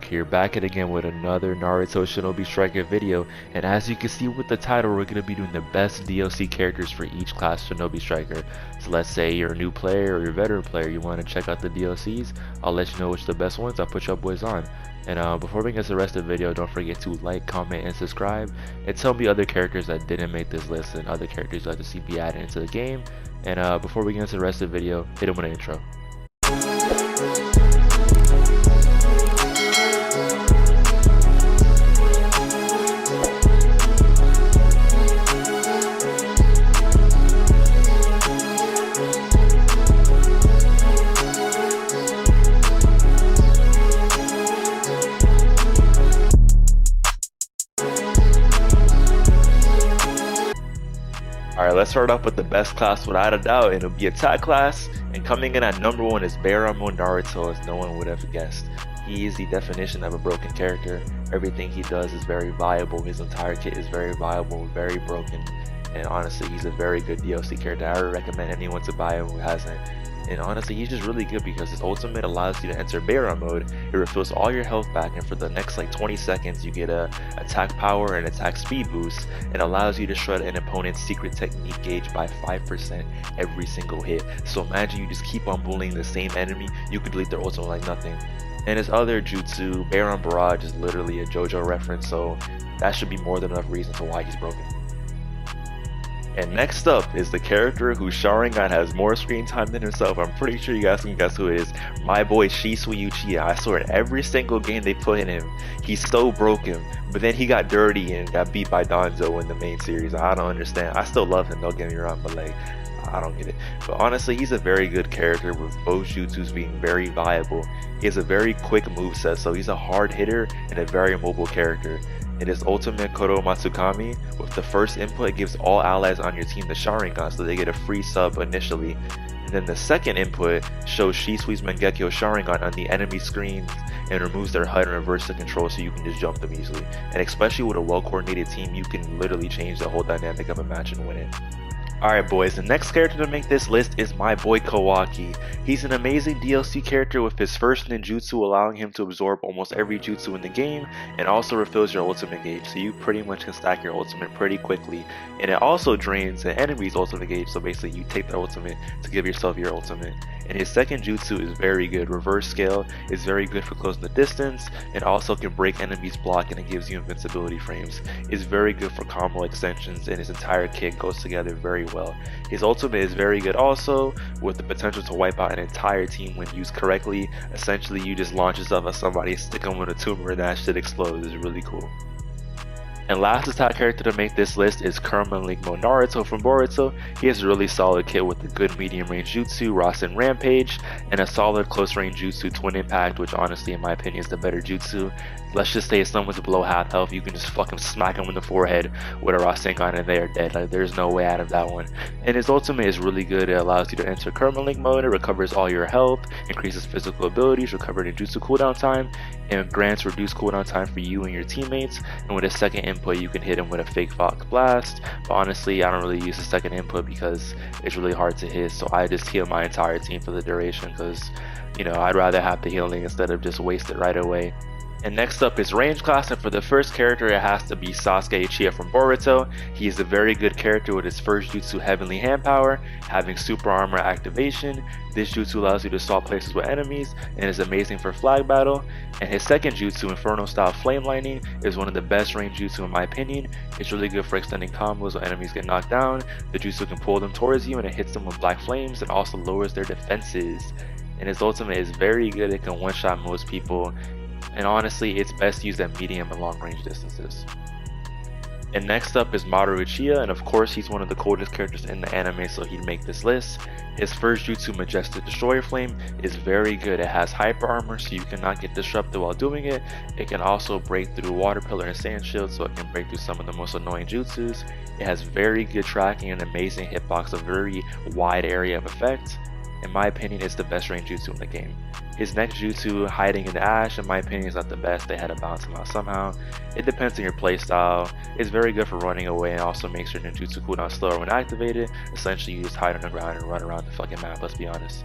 Here back at again with another Naruto Shinobi Striker video, and as you can see with the title, we're going to be doing the best DLC characters for each class Shinobi Striker. So let's say you're a new player or you're a veteran player, you want to check out the DLCs, I'll let you know which are the best ones, I'll put your boys on. And before we get to the rest of the video, don't forget to like, comment, and subscribe, and tell me other characters that didn't make this list and other characters you'd like to see be added into the game. And before we get into the rest of the video, hit them with an intro. Alright, let's start off with the best class without a doubt, and it'll be attack class. And coming in at number 1 is Boruto Naruto, as no one would have guessed. He is the definition of a broken character. Everything he does is very viable. His entire kit is very viable, very broken. And honestly, he's a very good DLC character. I would recommend anyone to buy him who hasn't. And honestly, he's just really good because his ultimate allows you to enter Barra mode. It refills all your health back, and for the next like 20 seconds you get a attack power and attack speed boost, and allows you to shred an opponent's secret technique gauge by 5% every single hit. So imagine you just keep on bullying the same enemy, you can delete their ultimate like nothing. And his other jutsu, Baron Barrage, is literally a JoJo reference, so that should be more than enough reason to why he's broken. And next up is the character whose Sharingan has more screen time than himself. I'm pretty sure you guys can guess who it is. My boy Shisui Uchiha. I swear in every single game they put in him, he's so broken. But then he got dirty and got beat by Danzo in the main series. I don't understand. I still love him, don't get me wrong, but like, I don't get it. But honestly, he's a very good character with both jutsus being very viable. He has a very quick moveset, so he's a hard hitter and a very mobile character. In his ultimate Koro Matsukami, with the first input it gives all allies on your team the Sharingan, so they get a free sub initially. And then the second input shows Shisui's Mangekyo Sharingan on the enemy screen and removes their HUD and reverse the control so you can just jump them easily. And especially with a well-coordinated team, you can literally change the whole dynamic of a match and win it. Alright boys, the next character to make this list is my boy Kawaki. He's an amazing DLC character with his first ninjutsu allowing him to absorb almost every jutsu in the game, and also refills your ultimate gauge, so you pretty much can stack your ultimate pretty quickly. And it also drains an enemy's ultimate gauge, so basically you take their ultimate to give yourself your ultimate. And his second jutsu is very good. Reverse scale is very good for closing the distance, and also can break enemies' block, and it gives you invincibility frames. It's very good for combo extensions, and his entire kit goes together very well. His ultimate is very good also, with the potential to wipe out an entire team when used correctly. Essentially you just launch yourself at somebody, stick them with a tumor, and that shit explodes. It's really cool. And last attack character to make this list is Kurama Naruto from Boruto. He has a really solid kit with a good medium range jutsu, Rasen Rampage, and a solid close range jutsu, Twin Impact, which honestly in my opinion is the better jutsu. Let's just say if someone's below half health, you can just fucking smack them in the forehead with a Rasengan and they are dead. Like, there's no way out of that one. And his ultimate is really good. It allows you to enter Kurama mode, it recovers all your health, increases physical abilities, recovered ninjutsu cooldown time, and grants reduced cooldown time for you and your teammates. And with his second input you can hit him with a fake Fox Blast, but honestly I don't really use the second input because it's really hard to hit, so I just heal my entire team for the duration because, you know, I'd rather have the healing instead of just waste it right away. And next up is range class, and for the first character it has to be Sasuke Uchiha from Boruto. He is a very good character with his first jutsu Heavenly Hand Power, having super armor activation. This jutsu allows you to swap places with enemies and is amazing for flag battle. And his second jutsu, Inferno Style Flame Lightning, is one of the best range jutsu in my opinion. It's really good for extending combos when enemies get knocked down. The jutsu can pull them towards you and it hits them with black flames and also lowers their defenses. And his ultimate is very good, it can one-shot most people. And honestly, it's best used at medium and long range distances. And next up is Maru Uchiha, and of course he's one of the coolest characters in the anime, so he'd make this list. His first jutsu, Majestic Destroyer Flame, is very good. It has hyper armor, so you cannot get disrupted while doing it. It can also break through Water Pillar and Sand Shield, so it can break through some of the most annoying jutsus. It has very good tracking and amazing hitbox, a very wide area of effect. In my opinion, it's the best range jutsu in the game. His next jutsu, Hiding in the Ash, in my opinion is not the best. They had to balance him out somehow. It depends on your playstyle. It's very good for running away and also makes your ninjutsu cooldown slower when activated. Essentially you just hide on the ground and run around the fucking map, let's be honest.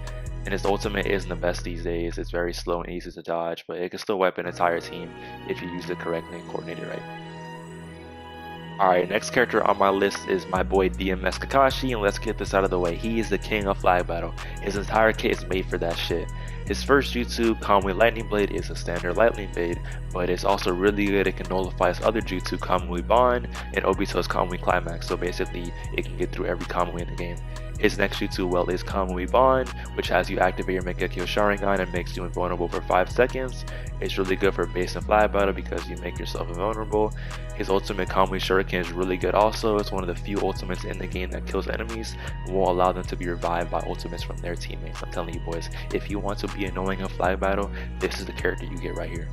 and his ultimate isn't the best these days. It's very slow and easy to dodge, but it can still wipe an entire team if you use it correctly and coordinate it right. Alright, next character on my list is my boy DMS Kakashi, and let's get this out of the way. He is the king of flag battle. His entire kit is made for that shit. His first jutsu, Kamui Lightning Blade, is a standard lightning blade, but it's also really good. It can nullify his other jutsu, Kamui Bond, and Obito's Kamui Climax, so basically it can get through every Kamui in the game. His next jutsu, well, is Kamui Bond, which has you activate your Mangekyo Sharingan and makes you invulnerable for 5 seconds. It's really good for base and flag battle because you make yourself invulnerable. His ultimate, Kamui Shuriken, is really good also. It's one of the few ultimates in the game that kills enemies and won't allow them to be revived by ultimates from their teammates. I'm telling you boys, if you want to be annoying in flag battle, this is the character you get right here.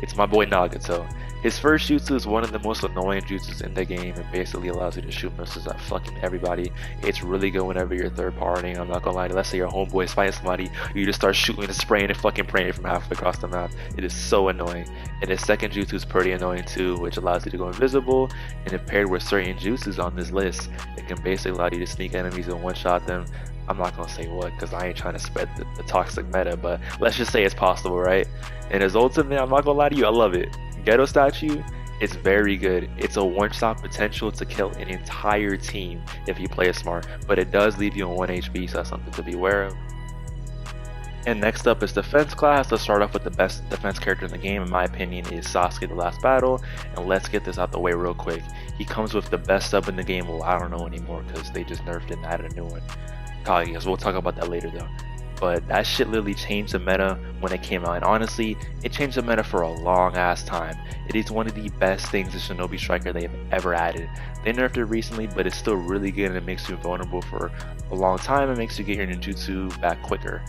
It's my boy Nagato. His first jutsu is one of the most annoying jutsus in the game. It basically allows you to shoot missiles at fucking everybody. It's really good whenever you're third partying. I'm not gonna lie, let's say your homeboy is fighting somebody, you just start shooting and spraying and fucking praying from halfway across the map. It is so annoying. And his second jutsu is pretty annoying too, which allows you to go invisible, and if paired with certain jutsus on this list, it can basically allow you to sneak enemies and one-shot them. I'm not gonna say what because I ain't trying to spread the toxic meta, but let's just say it's possible, right? And his ultimate, I'm not gonna lie to you, I love it. Ghetto statue, it's very good. It's a one-shot potential to kill an entire team if you play it smart, but it does leave you on 1 HP, so that's something to be aware of. And next up is defense class. Let's start off with the best defense character in the game, in my opinion, is Sasuke the Last Battle, and let's get this out the way real quick. He comes with the best sub in the game. Well, I don't know anymore because they just nerfed it and added a new one, Kaguya, so we'll talk about that later though. But that shit literally changed the meta when it came out, and honestly, it changed the meta for a long ass time. It is one of the best things in Shinobi Striker they have ever added. They nerfed it recently, but it's still really good and it makes you vulnerable for a long time and makes you get your ninjutsu back quicker.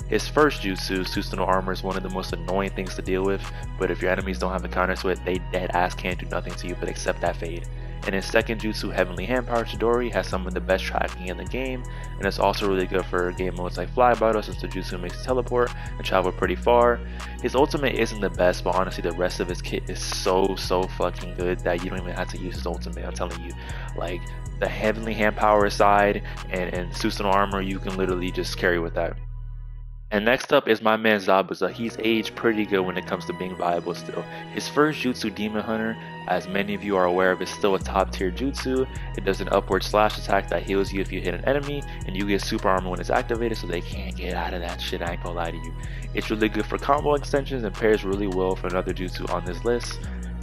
His first jutsu, Susanoo Armor, is one of the most annoying things to deal with, but if your enemies don't have a counter to it, they dead ass can't do nothing to you but accept that fade. And his second jutsu, Heavenly Hand Power Chidori, has some of the best tracking in the game, and it's also really good for game modes like Fly Battle, since the jutsu makes you teleport and travel pretty far. His ultimate isn't the best, but honestly the rest of his kit is so fucking good that you don't even have to use his ultimate. I'm telling you, like the Heavenly Hand Power side and Susanoo Armor, you can literally just carry with that. And next up is my man Zabuza. He's aged pretty good when it comes to being viable still. His first jutsu, Demon Hunter, as many of you are aware of, is still a top tier jutsu. It does an upward slash attack that heals you if you hit an enemy, and you get super armor when it's activated, so they can't get out of that shit, I ain't gonna lie to you. It's really good for combo extensions and pairs really well for another jutsu on this list.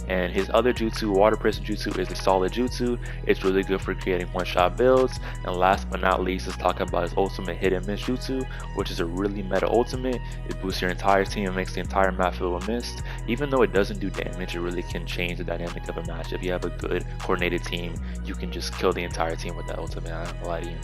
And his other jutsu, Water Prison Jutsu, is a solid jutsu. It's really good for creating one-shot builds. And last but not least, let's talk about his ultimate Hidden Mist Jutsu, which is a really meta ultimate. It boosts your entire team and makes the entire map fill with mist. Even though it doesn't do damage, it really can change the dynamic of a match. If you have a good coordinated team, you can just kill the entire team with that ultimate, I don't lie to you.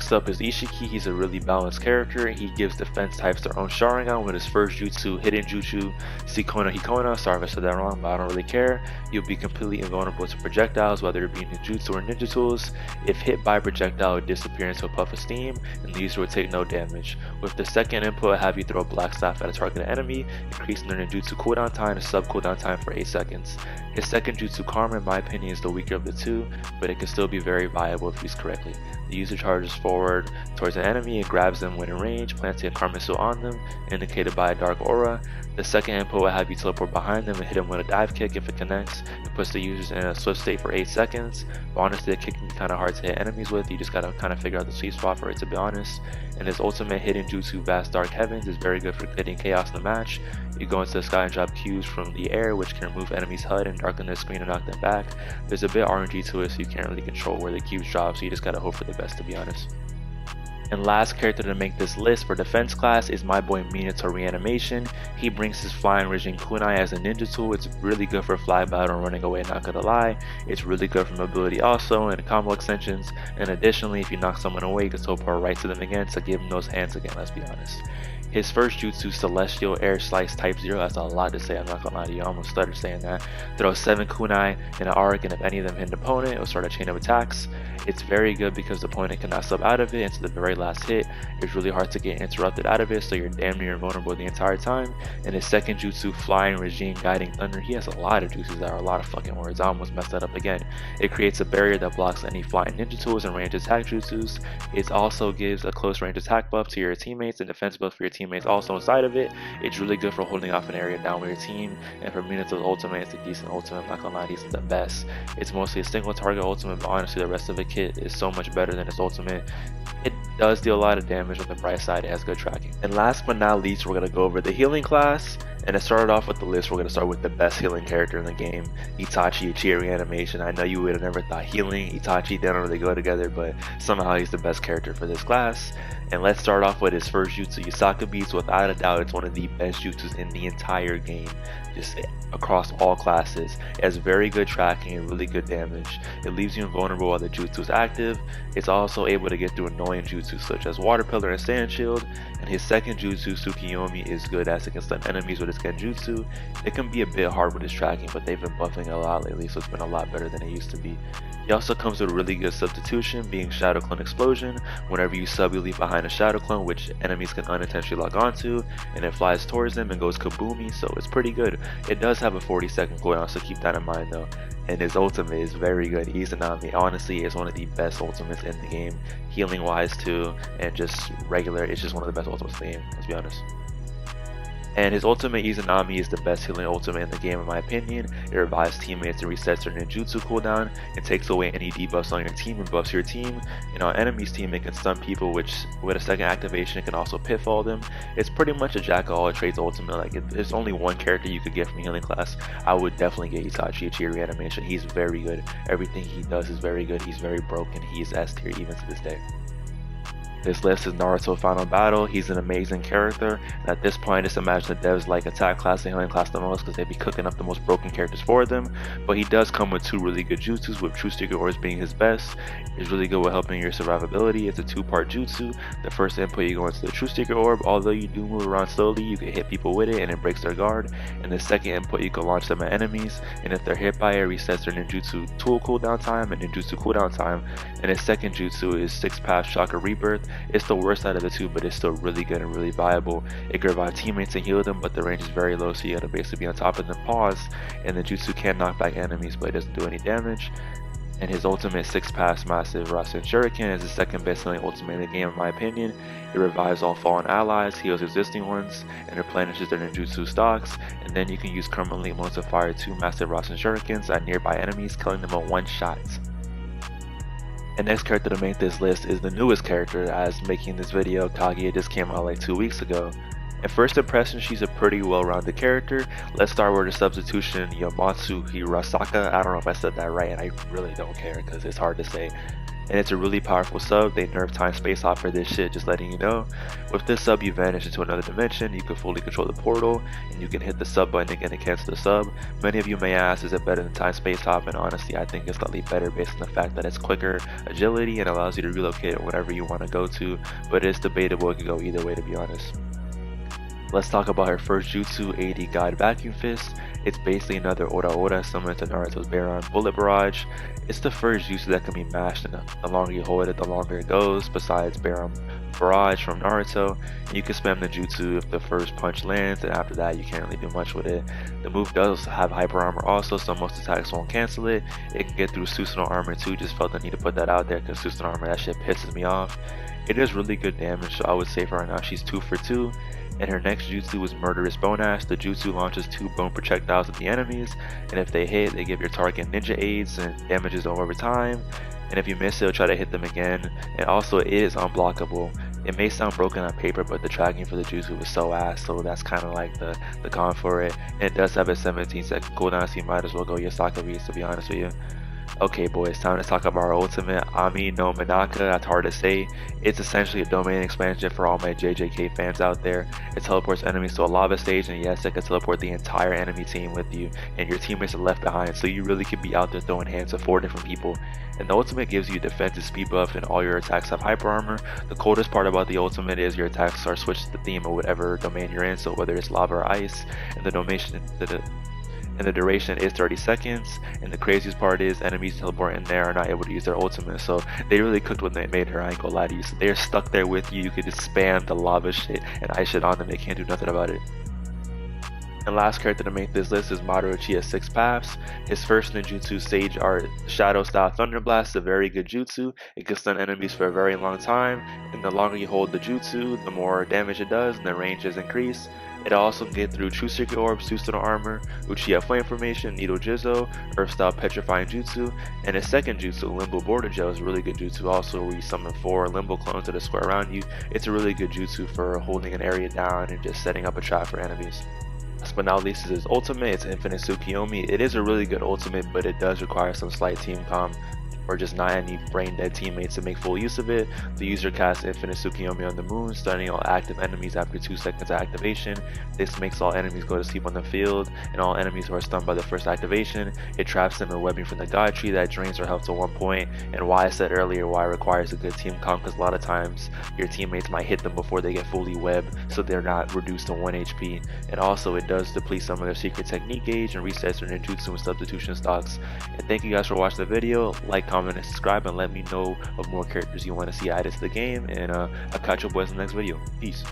Next up is Ishiki. He's a really balanced character. He gives defense types their own Sharingan with his first jutsu, Hidden Jutsu, Sikona Hikona. Sorry if I said that wrong, but I don't really care. You'll be completely invulnerable to projectiles, whether it be ninjutsu or ninja tools. If hit by a projectile, it disappears into a puff of steam, and the user will take no damage. With the second input, have you throw a black staff at a targeted enemy, increasing their ninjutsu cooldown time and sub cooldown time for 8 seconds. His second jutsu, Karma, in my opinion, is the weaker of the two, but it can still be very viable if used correctly. The user charges forward towards an enemy and grabs them when in range, planting a Karma missile on them, indicated by a dark aura. The second input will have you teleport behind them and hit them with a dive kick if it connects. It puts the users in a swift state for 8 seconds. But honestly, the kick can be kind of hard to hit enemies with. You just gotta kind of figure out the sweet spot for it, to be honest. And his ultimate Hidden Jutsu, Vast Dark Heavens, is very good for creating chaos in the match. You go into the sky and drop cubes from the air, which can remove enemies' HUD and darken their screen and knock them back. There's a bit RNG to it, so you can't really control where the cubes drop, so you just gotta hope for the best, to be honest. And last character to make this list for defense class is my boy Minato Reanimation. He brings his Flying Regime Kunai as a ninja tool. It's really good for fly battle and running away, not gonna lie. It's really good for mobility also and combo extensions. And additionally, if you knock someone away, you can teleport right to them again to give them those hands again, let's be honest. His first jutsu, Celestial Air Slice Type 0, that's a lot to say, I'm not gonna lie to you, I almost stuttered saying that. Throws 7 kunai in an arc, and if any of them hit an opponent, it'll start a chain of attacks. It's very good because the opponent cannot sub out of it into the very last hit. It's really hard to get interrupted out of it, so you're damn near invulnerable the entire time. And his second jutsu, Flying Regime Guiding Thunder, he has a lot of jutsus that are a lot of fucking words, I almost messed that up again. It creates a barrier that blocks any flying ninja tools and range attack jutsus. It also gives a close range attack buff to your teammates and defense buff for your teammates also inside of it. It's really good for holding off an area down with your team, and for Minato's ultimate, it's a decent ultimate, I'm not gonna lie, he's the best. It's mostly a single target ultimate, but honestly the rest of the kit is so much better than its ultimate. It does deal a lot of damage. On the bright side, it has good tracking. And last but not least, we're gonna go over the healing class. And to start off with the list, we're gonna start with the best healing character in the game, Itachi Uchiha Animation. I know you would have never thought healing, Itachi, they don't really go together, but somehow he's the best character for this class. And let's start off with his first jutsu, Yusaka Beats. Without a doubt, it's one of the best jutsus in the entire game, just across all classes. It has very good tracking and really good damage. It leaves you invulnerable while the jutsu is active. It's also able to get through annoying jutsus such as Water Pillar and Sand Shield. And his second jutsu, Tsukiyomi, is good as it can stun enemies with his genjutsu. It can be a bit hard with his tracking, but they've been buffing it a lot lately, so it's been a lot better than it used to be. He also comes with a really good substitution, being Shadow Clone Explosion. Whenever you sub, you leave behind a Shadow Clone, which enemies can unintentionally lock onto, and it flies towards them and goes kaboomy, so it's pretty good. It does have a 40-second cooldown, so keep that in mind though. And his ultimate is very good. Izanami honestly is one of the best ultimates in the game, healing wise too, and just regular, it's just one of the best ultimates in the game, let's be honest. And his ultimate, Izanami, is the best healing ultimate in the game in my opinion. It revives teammates and resets their ninjutsu cooldown, and takes away any debuffs on your team and buffs your team. And on enemy's team, it can stun people, which with a second activation can also pitfall them. It's pretty much a jack of all trades ultimate. Like, if there's only one character you could get from healing class, I would definitely get Itachi Uchiha Animation. He's very good. Everything he does is very good. He's very broken. He's S tier even to this day. This list is Naruto Final Battle. He's an amazing character, and at this point just imagine the devs like attack class and healing class the most because they be cooking up the most broken characters for them. But he does come with 2 really good jutsus, with True Secret Orbs being his best. It's really good with helping your survivability. It's a 2-part jutsu. The first input, you go into the True Secret Orb. Although you do move around slowly, you can hit people with it and it breaks their guard. And the second input, you can launch them at enemies, and if they're hit by it, resets their ninjutsu tool cooldown time and ninjutsu cooldown time. And his second jutsu is 6-pass Chakra Rebirth. It's the worst out of the 2, but it's still really good and really viable. It can revive teammates and heal them, but the range is very low, so you gotta basically be on top of them, pause, and the jutsu can knock back enemies, but it doesn't do any damage. And his ultimate 6-pass Massive Rasen Shuriken is the second best healing ultimate in the game in my opinion. It revives all fallen allies, heals existing ones, and replenishes their ninjutsu stocks. And then you can use currently modes to fire 2 Massive Rasen Shurikens at nearby enemies, killing them in one shot. And next character to make this list is the newest character, as making this video, Kaguya just came out like 2 weeks ago. At first impression, she's a pretty well-rounded character. Let's start with her substitution, Yamatsu Hirasaka. I don't know if I said that right, and I really don't care because it's hard to say. And it's a really powerful sub. They nerfed time space hop for this shit, just letting you know. With this sub, you vanish into another dimension, you can fully control the portal, and you can hit the sub button again to cancel the sub. Many of you may ask, is it better than time space hop? And honestly, I think it's slightly better based on the fact that it's quicker agility and allows you to relocate whenever you want to go to, but it's debatable, it could go either way to be honest. Let's talk about her first jutsu, AD God Vacuum Fist. It's basically another Ora Ora similar to Naruto's Baron Bullet Barrage. It's the first jutsu that can be mashed, and the longer you hold it, the longer it goes, besides Baron Barrage from Naruto. And you can spam the jutsu if the first punch lands, and after that you can't really do much with it. The move does have hyper armor also, so most attacks won't cancel it. It can get through Susanoo armor too, just felt the need to put that out there because Susanoo armor, that shit pisses me off. It is really good damage, so I would say for right now she's 2 for 2. And her next jutsu is Murderous Bone Ash. The jutsu launches 2 bone projectiles at the enemies, and if they hit, they give your target ninja aids and damages them over time. And if you miss, it'll try to hit them again. And also, it is unblockable. It may sound broken on paper, but the tracking for the jutsu is so ass, so that's kind of like the con for it. And it does have a 17-second cooldown, so you might as well go Yusaka Beast, to be honest with you. Okay boys, time to talk about our ultimate, Ami no Minaka. That's hard to say. It's essentially a domain expansion for all my JJK fans out there. It teleports enemies to a lava stage, and yes, it can teleport the entire enemy team with you, and your teammates are left behind, so you really could be out there throwing hands to 4 different people. And the ultimate gives you defensive speed buff, and all your attacks have hyper armor. The coolest part about the ultimate is your attacks are switched to the theme of whatever domain you're in, so whether it's lava or ice, and the duration is 30 seconds, and the craziest part is enemies teleport in there are not able to use their ultimate, so they really cooked when they made her, I ain't gonna lie to you. So they're stuck there with you, you could just spam the lava shit and ice shit on them, they can't do nothing about it. And last character to make this list is Maruto. He has 6 paths. His first ninjutsu Sage Art Shadow Style Thunder Blast is a very good jutsu. It can stun enemies for a very long time, and the longer you hold the jutsu, the more damage it does and the range is increased. It also can get through True Secret Orb, Suicidal Armor, Uchiha Flame Formation, Nido Jizo, Earth Style Petrifying Jutsu, and his second jutsu, Limbo Border Gel, is a really good jutsu also, where you summon 4 Limbo clones to the square around you. It's a really good jutsu for holding an area down and just setting up a trap for enemies. Last but not least is his ultimate. It's Infinite Tsukiyomi. It is a really good ultimate, but it does require some slight team comp or just not any brain dead teammates to make full use of it. The user casts Infinite Tsukiyomi on the moon, stunning all active enemies after 2 seconds of activation. This makes all enemies go to sleep on the field, and all enemies who are stunned by the first activation, it traps them in webbing from the god tree that drains their health to 1 point. And why I said earlier why it requires a good team comp, because a lot of times your teammates might hit them before they get fully webbed, so they're not reduced to 1 HP. And also it does deplete some of their secret technique gauge and resets their ninjutsu and substitution stocks. And thank you guys for watching the video. Like, comment, and subscribe, and let me know of more characters you want to see added to the game, and I'll catch you boys in the next video. Peace.